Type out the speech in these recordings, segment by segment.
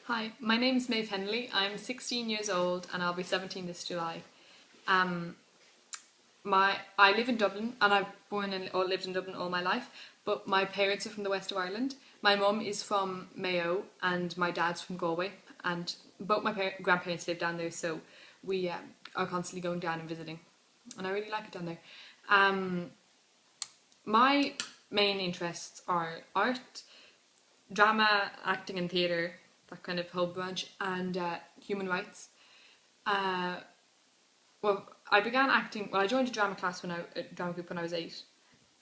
Hi, my name is Maeve Henley. I'm 16 years old and I'll be 17 this July. Um, I live in Dublin and I've born and or lived in Dublin all my life, but my parents are from the west of Ireland. My mum is from Mayo and my dad's from Galway, and both my grandparents live down there, so we are constantly going down and visiting, and I really like it down there. Um, my main interests are art, drama, acting, and theatre, that kind of whole branch, and human rights. Uh, well, I began acting. Well, I joined a drama class a drama group when I was 8,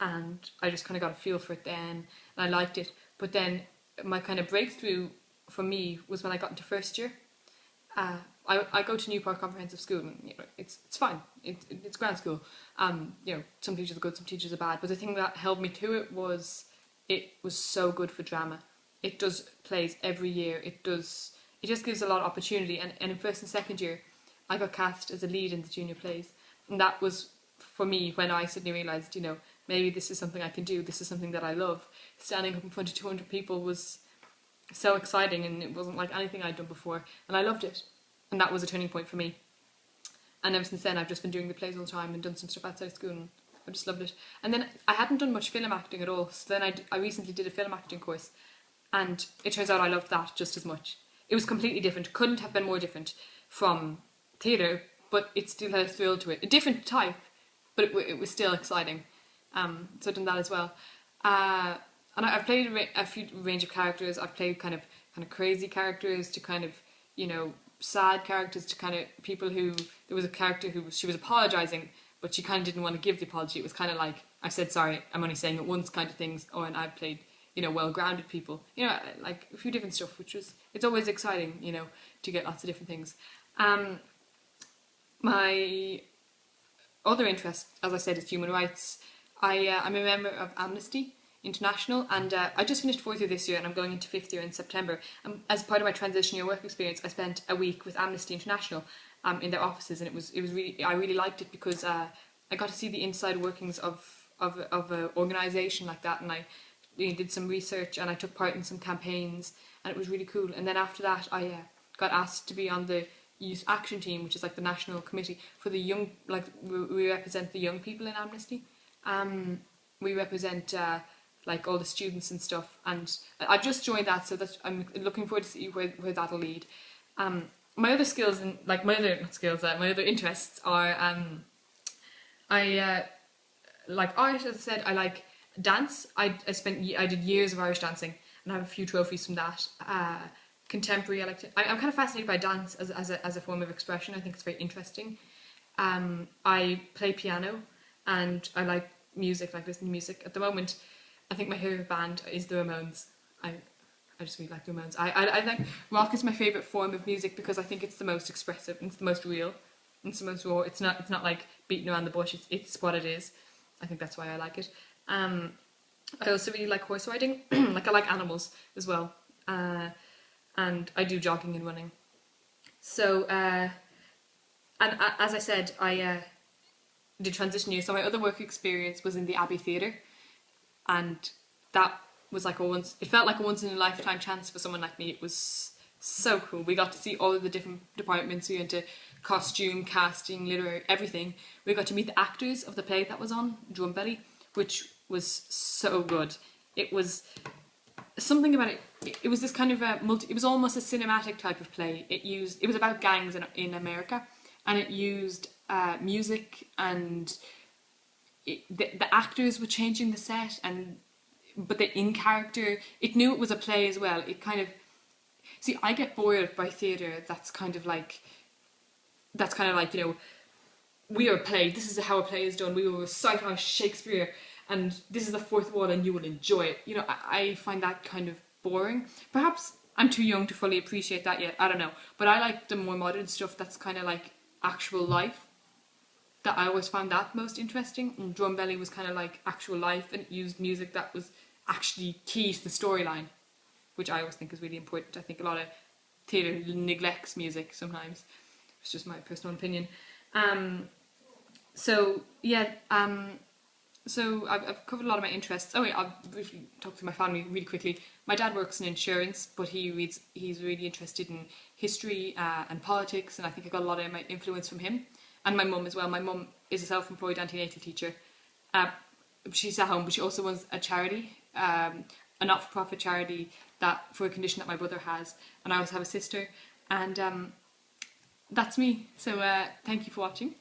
and I just kind of got a feel for it then, and I liked it. But then my kind of breakthrough for me was when I got into first year. I go to Newport Comprehensive School, and it's fine. It's grand school. Some teachers are good, some teachers are bad. But the thing that held me to it was so good for drama. It does plays every year. It just gives a lot of opportunity. And in first and second year, I got cast as a lead in the junior plays, and that was for me when I suddenly realised, maybe this is something I can do. This is something that I love. Standing up in front of 200 people was so exciting, and it wasn't like anything I'd done before, and I loved it, and that was a turning point for me. And ever since then, I've just been doing the plays all the time and done some stuff outside of school, and I just loved it. And then I hadn't done much film acting at all, so then I recently did a film acting course, and it turns out I loved that just as much. It was completely different, couldn't have been more different from theatre, but it still had a thrill to it. A different type, but it was still exciting. So I've done that as well. And I've played a few range of characters. I've played kind of crazy characters to kind of, sad characters to kind of people who, there was a character who she was apologising, but she kind of didn't want to give the apology. It was kind of like, I said sorry, I'm only saying it once kind of things. Oh, and I've played, well-grounded people. Like a few different stuff, it's always exciting, to get lots of different things. My other interest, as I said, is human rights. I'm a member of Amnesty International, and I just finished fourth year this year, and I'm going into fifth year in September. As part of my transition year work experience, I spent a week with Amnesty International in their offices, and it was really, I really liked it because I got to see the inside workings of an organisation like that, and I did some research and I took part in some campaigns, and it was really cool. And then after that, I got asked to be on the Youth Action Team, which is like the national committee for the young. Like we represent the young people in Amnesty. We represent like all the students and stuff, and I've just joined that, so that I'm looking forward to see where that'll lead. My other skills and like my other not skills, my other interests are I like art, as I said. I like dance. I did years of Irish dancing, and I have a few trophies from that. Contemporary, I'm kind of fascinated by dance as a form of expression. I think it's very interesting. I play piano, and I like music, like listening to music. At the moment, I think my favourite band is the Ramones. I just really like the Ramones. I think rock is my favourite form of music because I think it's the most expressive, and it's the most real, and it's the most raw. It's not like beating around the bush. It's what it is. I think that's why I like it. I also really like horse riding. Like I like animals as well. And I do jogging and running. So, as I said, I did transition year. So my other work experience was in the Abbey Theatre, and that was like it felt like a once in a lifetime chance for someone like me. It was so cool. We got to see all of the different departments. We went to costume, casting, literary, everything. We got to meet the actors of the play that was on, Drumbelly, which was so good. It was something about it. It was this kind of it was almost a cinematic type of play. It was about gangs in America, and it used music, and the actors were changing the set, but the in character, it knew it was a play as well. It kind of, see, I get bored by theatre that's kind of like we are a play. This is how a play is done. We will recite our Shakespeare, and this is the fourth wall, and you will enjoy it. I find that kind of boring. Perhaps I'm too young to fully appreciate that yet. I don't know. But I like the more modern stuff that's kind of like actual life. That I always found that most interesting. And Drumbelly was kind of like actual life, and it used music that was actually key to the storyline, which I always think is really important. I think a lot of theatre neglects music sometimes. It's just my personal opinion. So yeah, So I've covered a lot of my interests. Oh wait, I'll briefly talk to my family really quickly. My dad works in insurance, but he's really interested in history and politics, and I think I got a lot of my influence from him. And my mum as well. My mum is a self-employed antenatal teacher. Uh, she's at home, but she also runs a charity, a not-for-profit charity that for a condition that my brother has. And I also have a sister, and that's me. So thank you for watching.